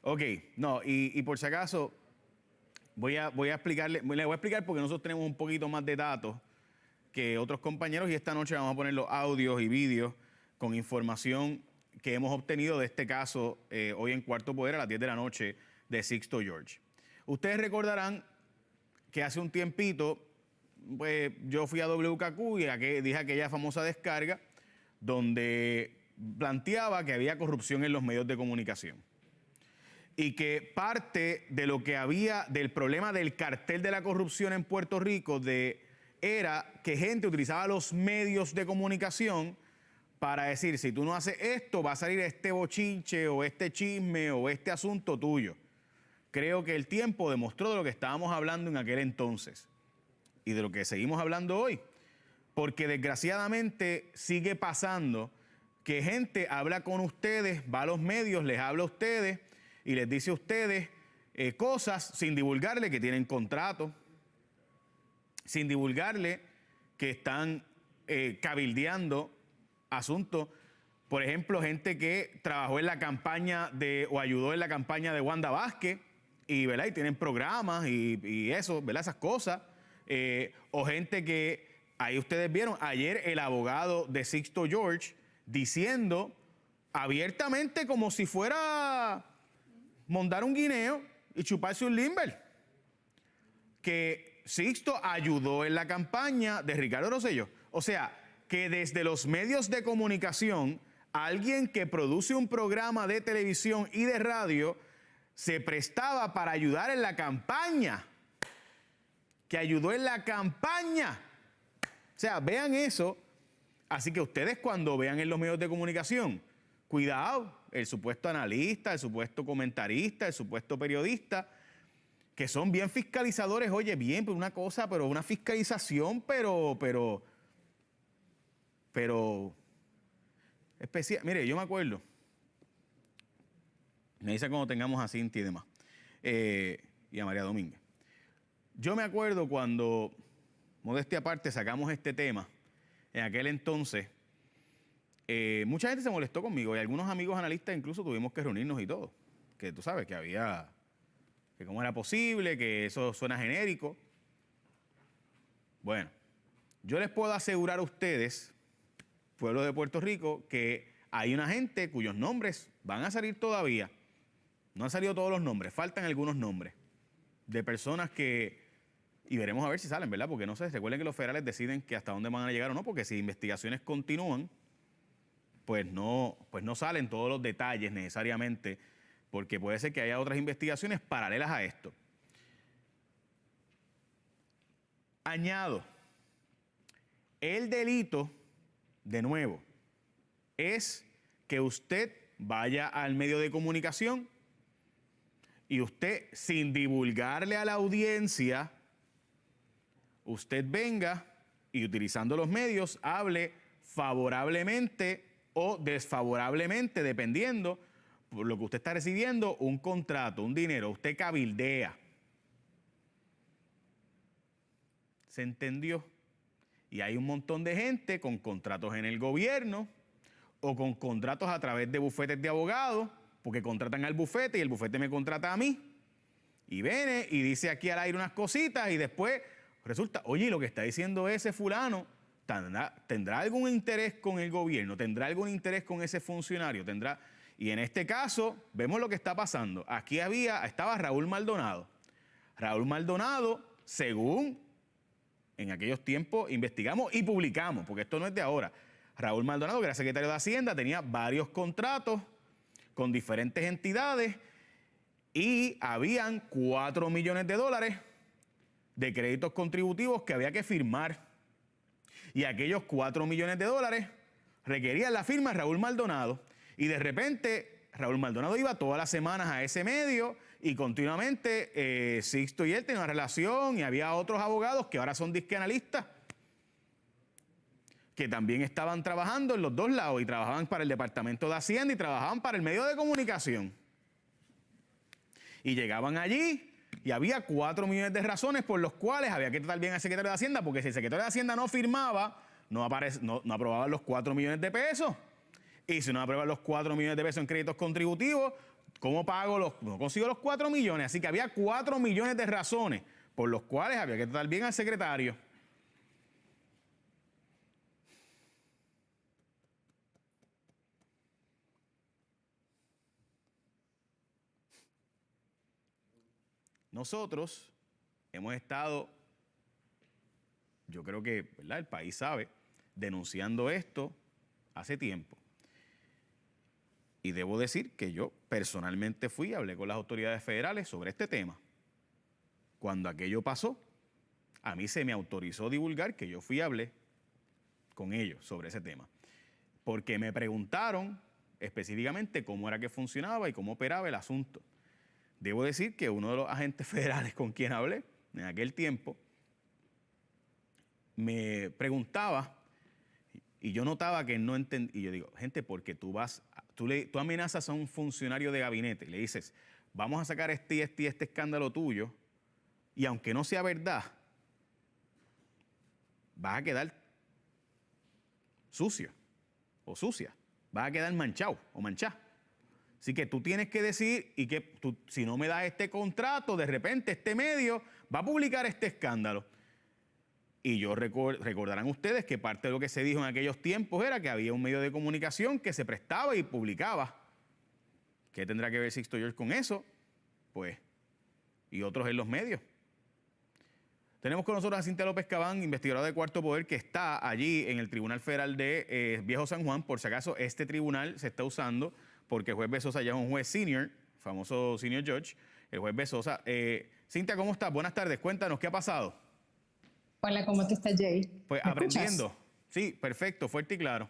Ok, no, y por si acaso, voy a explicarle, le voy a explicar porque nosotros tenemos un poquito más de datos que otros compañeros y esta noche vamos a poner los audios y vídeos con información que hemos obtenido de este caso hoy en Cuarto Poder a las 10 de la noche de Sixto George. Ustedes recordarán que hace un tiempito, pues yo fui a WKQ y dije aquella famosa descarga donde planteaba que había corrupción en los medios de comunicación y que parte de lo que había del problema del cartel de la corrupción en Puerto Rico era que gente utilizaba los medios de comunicación para decir, si tú no haces esto, va a salir este bochinche o este chisme o este asunto tuyo. Creo que el tiempo demostró de lo que estábamos hablando en aquel entonces y de lo que seguimos hablando hoy. Porque desgraciadamente sigue pasando que gente habla con ustedes, va a los medios, les habla a ustedes y les dice a ustedes cosas sin divulgarle que tienen contrato, sin divulgarle que están cabildeando asuntos. Por ejemplo, gente que trabajó en la campaña o ayudó en la campaña de Wanda Vázquez y, ¿verdad? Y tienen programas y eso, ¿verdad? Esas cosas. O gente que, ahí ustedes vieron, ayer el abogado de Sixto George diciendo abiertamente como si fuera montar un guineo y chuparse un limber, que Sixto ayudó en la campaña de Ricardo Rosselló. O sea, que desde los medios de comunicación, alguien que produce un programa de televisión y de radio se prestaba para ayudar en la campaña. Que ayudó en la campaña. O sea, vean eso. Así que ustedes cuando vean en los medios de comunicación, cuidado, el supuesto analista, el supuesto comentarista, el supuesto periodista, que son bien fiscalizadores, oye, bien, pero una cosa, pero una fiscalización, pero especial. Mire, yo me acuerdo, me dice cuando tengamos a Cintia y demás, y a María Domínguez. Yo me acuerdo cuando, modestia aparte, sacamos este tema, en aquel entonces, mucha gente se molestó conmigo y algunos amigos analistas incluso tuvimos que reunirnos y todo. Que tú sabes que había, que cómo era posible, que eso suena genérico. Bueno, yo les puedo asegurar a ustedes, pueblo de Puerto Rico, que hay una gente cuyos nombres van a salir todavía. No han salido todos los nombres, faltan algunos nombres de personas que, y veremos a ver si salen, ¿verdad? Porque no sé, recuerden que los federales deciden que hasta dónde van a llegar o no, porque si investigaciones continúan, pues no salen todos los detalles necesariamente, porque puede ser que haya otras investigaciones paralelas a esto. Añado, el delito, de nuevo, es que usted vaya al medio de comunicación y usted, sin divulgarle a la audiencia, usted venga y utilizando los medios, hable favorablemente o desfavorablemente, dependiendo por lo que usted está recibiendo, un contrato, un dinero, usted cabildea. ¿Se entendió? Y hay un montón de gente con contratos en el gobierno o con contratos a través de bufetes de abogados, porque contratan al bufete y el bufete me contrata a mí. Y viene y dice aquí al aire unas cositas y después resulta, oye, lo que está diciendo ese fulano, ¿tendrá algún interés con el gobierno? ¿Tendrá algún interés con ese funcionario? ¿Tendrá? Y en este caso, vemos lo que está pasando. Aquí estaba Raúl Maldonado. Raúl Maldonado, según en aquellos tiempos investigamos y publicamos, porque esto no es de ahora. Raúl Maldonado, que era secretario de Hacienda, tenía varios contratos con diferentes entidades y habían $4 millones de créditos contributivos que había que firmar. Y aquellos $4 millones requerían la firma de Raúl Maldonado. Y de repente, Raúl Maldonado iba todas las semanas a ese medio y continuamente Sixto y él tenían una relación y había otros abogados que ahora son disque analistas que también estaban trabajando en los dos lados y trabajaban para el Departamento de Hacienda y trabajaban para el medio de comunicación. Y llegaban allí y había 4 millones de razones por los cuales había que tratar bien al secretario de Hacienda, porque si el secretario de Hacienda no firmaba, no aprobaban los 4 millones de pesos. Y si no aprobaban los 4 millones de pesos en créditos contributivos, ¿Cómo pago no consigo los 4 millones? Así que había 4 millones de razones por los cuales había que tratar bien al secretario. Nosotros hemos estado, yo creo que, ¿verdad?, el país sabe, denunciando esto hace tiempo. Y debo decir que yo personalmente fui y hablé con las autoridades federales sobre este tema. Cuando aquello pasó, a mí se me autorizó divulgar que yo fui y hablé con ellos sobre ese tema. Porque me preguntaron específicamente cómo era que funcionaba y cómo operaba el asunto. Debo decir que uno de los agentes federales con quien hablé en aquel tiempo me preguntaba y yo notaba que no entendía. Y yo digo, gente, porque tú amenazas a un funcionario de gabinete y le dices, vamos a sacar este escándalo tuyo, y aunque no sea verdad, vas a quedar sucio o sucia, vas a quedar manchado o manchada. Así que tú tienes que decir, y que si no me das este contrato, de repente este medio va a publicar este escándalo. Y yo recordarán ustedes que parte de lo que se dijo en aquellos tiempos era que había un medio de comunicación que se prestaba y publicaba. ¿Qué tendrá que ver Sixto George con eso? Pues, y otros en los medios. Tenemos con nosotros a Cintia López Cabán, investigadora de Cuarto Poder, que está allí en el Tribunal Federal de Viejo San Juan. Por si acaso, este tribunal se está usando porque el juez Bezosa ya es un juez senior, famoso senior judge, el juez Bezosa. Cintia, ¿cómo estás? Buenas tardes. Cuéntanos, ¿qué ha pasado? Hola, ¿cómo te estás, Jay? Pues aprendiendo. Escuchas? Sí, perfecto, fuerte y claro.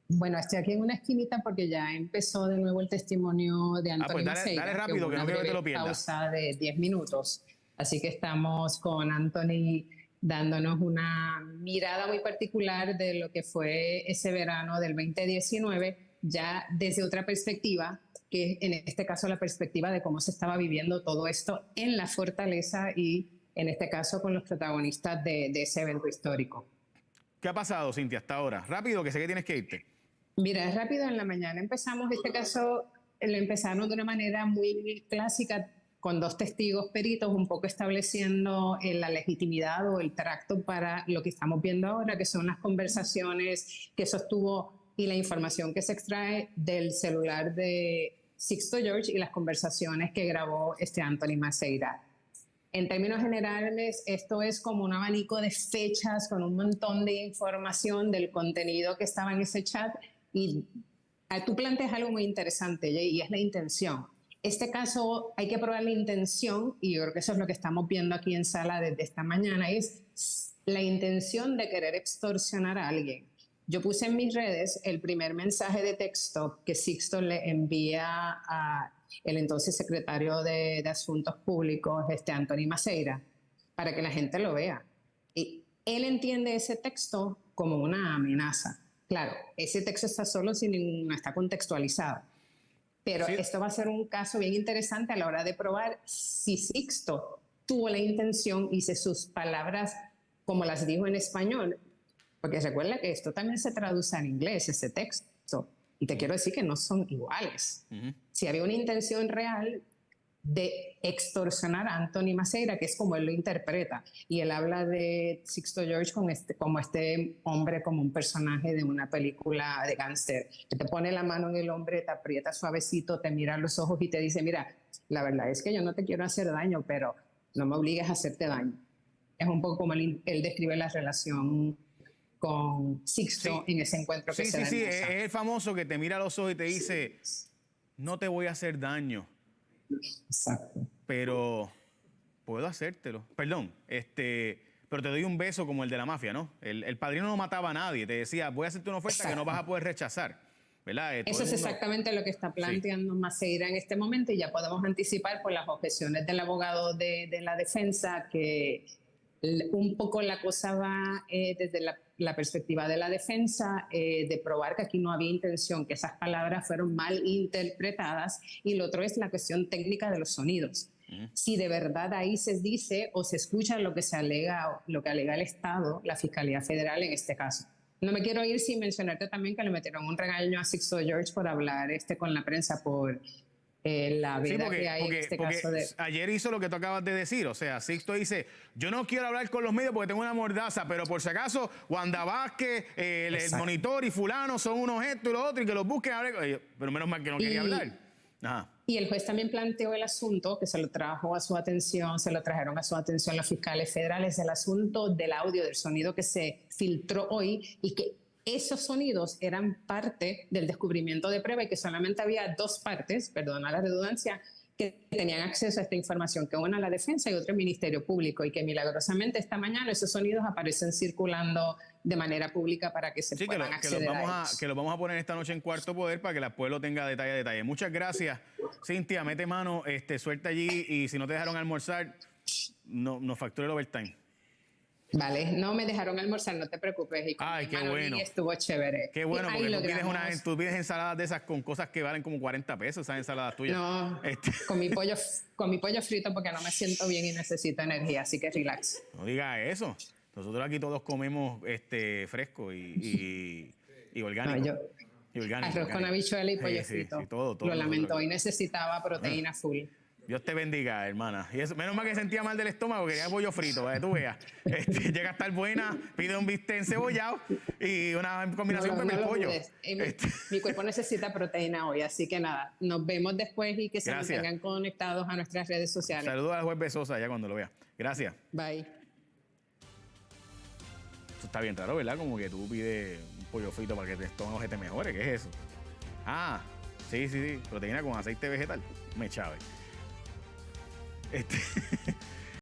Bueno, estoy aquí en una esquinita porque ya empezó de nuevo el testimonio de Anthony pues Maceira. Dale rápido, que no quiero que te lo pierdas. Pausa de 10 minutos. Así que estamos con Anthony dándonos una mirada muy particular de lo que fue ese verano del 2019, ya desde otra perspectiva, que en este caso la perspectiva de cómo se estaba viviendo todo esto en la Fortaleza y en este caso con los protagonistas de ese evento histórico. ¿Qué ha pasado, Cintia, hasta ahora? Rápido, que sé que tienes que irte. Mira, rápido, en la mañana empezamos, este caso lo empezaron de una manera muy clásica, con 2 testigos peritos, un poco estableciendo la legitimidad o el tracto para lo que estamos viendo ahora, que son las conversaciones que sostuvo y la información que se extrae del celular de Sixto George y las conversaciones que grabó Anthony Maceira. En términos generales, esto es como un abanico de fechas con un montón de información del contenido que estaba en ese chat, y tú planteas algo muy interesante, Jay, y es la intención. Este caso hay que probar la intención, y yo creo que eso es lo que estamos viendo aquí en sala desde esta mañana, es la intención de querer extorsionar a alguien. Yo puse en mis redes el primer mensaje de texto que Sixto le envía a el entonces secretario de Asuntos Públicos, Anthony Maceira, para que la gente lo vea. Y él entiende ese texto como una amenaza. Claro, ese texto está solo, no está contextualizado. Pero sí, esto va a ser un caso bien interesante a la hora de probar si Sixto tuvo la intención y si sus palabras, como las dijo en español, porque recuerda que esto también se traduce en inglés, ese texto, y te quiero decir que no son iguales. Si había una intención real de extorsionar a Anthony Maceira, que es como él lo interpreta, y él habla de Sixto George como este hombre, como un personaje de una película de gángster, que te pone la mano en el hombro, te aprieta suavecito, te mira a los ojos y te dice, mira, la verdad es que yo no te quiero hacer daño, pero no me obligues a hacerte daño. Es un poco como él describe la relación con Sixto en ese encuentro que se da. Sí, es el famoso que te mira a los ojos y te dice, no te voy a hacer daño. Exacto. Pero puedo hacértelo. Perdón, pero te doy un beso como el de la mafia, ¿no? El padrino no mataba a nadie, te decía, voy a hacerte una oferta que no vas a poder rechazar. ¿Verdad? Eso es exactamente lo que está planteando Maceira en este momento, y ya podemos anticipar por las objeciones del abogado de la defensa que un poco la cosa va desde la perspectiva de la defensa, de probar que aquí no había intención, que esas palabras fueron mal interpretadas, y lo otro es la cuestión técnica de los sonidos. Si de verdad ahí se dice o se escucha lo que alega el Estado, la Fiscalía Federal en este caso. No me quiero ir sin mencionarte también que le metieron un regaño a Sixto George por hablar con la prensa, por la veda que hay en este caso de... Ayer hizo lo que tú acabas de decir, o sea, Sixto dice, yo no quiero hablar con los medios porque tengo una mordaza, pero por si acaso, Wanda Vázquez, el monitor y fulano son unos esto y lo otro, y que los busquen, pero menos mal que no quería hablar. Ajá. Y el juez también planteó el asunto, que se lo trajo a su atención, se lo trajeron a su atención los fiscales federales, el asunto del audio, del sonido que se filtró hoy y que esos sonidos eran parte del descubrimiento de prueba y que solamente había dos partes, perdona la redundancia, que tenían acceso a esta información, que una la defensa y otra el Ministerio Público, y que milagrosamente esta mañana esos sonidos aparecen circulando de manera pública para que se puedan acceder a ellos. Que los vamos a poner esta noche en Cuarto Poder para que el pueblo tenga detalle a detalle. Muchas gracias, Cintia. Mete mano, suelta allí y si no te dejaron almorzar, nos factura el overtime. Vale, no me dejaron almorzar, no te preocupes. Y ay, qué bueno. Estuvo chévere. Qué bueno, porque tú pides ensaladas de esas con cosas que valen como 40 pesos, esas ensaladas tuyas. No, con mi pollo frito porque no me siento bien y necesito energía, así que relax. No digas eso. Nosotros aquí todos comemos fresco y orgánico. No, y orgánico. Arroz con habichuela y pollo frito. Sí, todo. Lo lamento, hoy necesitaba proteína full. Dios te bendiga, hermana. Y eso, menos mal que sentía mal del estómago, quería pollo frito, para que tú veas. Llega a estar buena, pide un bistec encebollado y una combinación con el pollo. Mi cuerpo necesita proteína hoy, así que nada, nos vemos después y que se mantengan conectados a nuestras redes sociales. Saludos al juez Besosa ya cuando lo vea. Gracias. Bye. Esto está bien raro, ¿verdad? Como que tú pides un pollo frito para que tu estómago se te mejore. ¿Qué es eso? Ah, sí. Proteína con aceite vegetal. Me chave.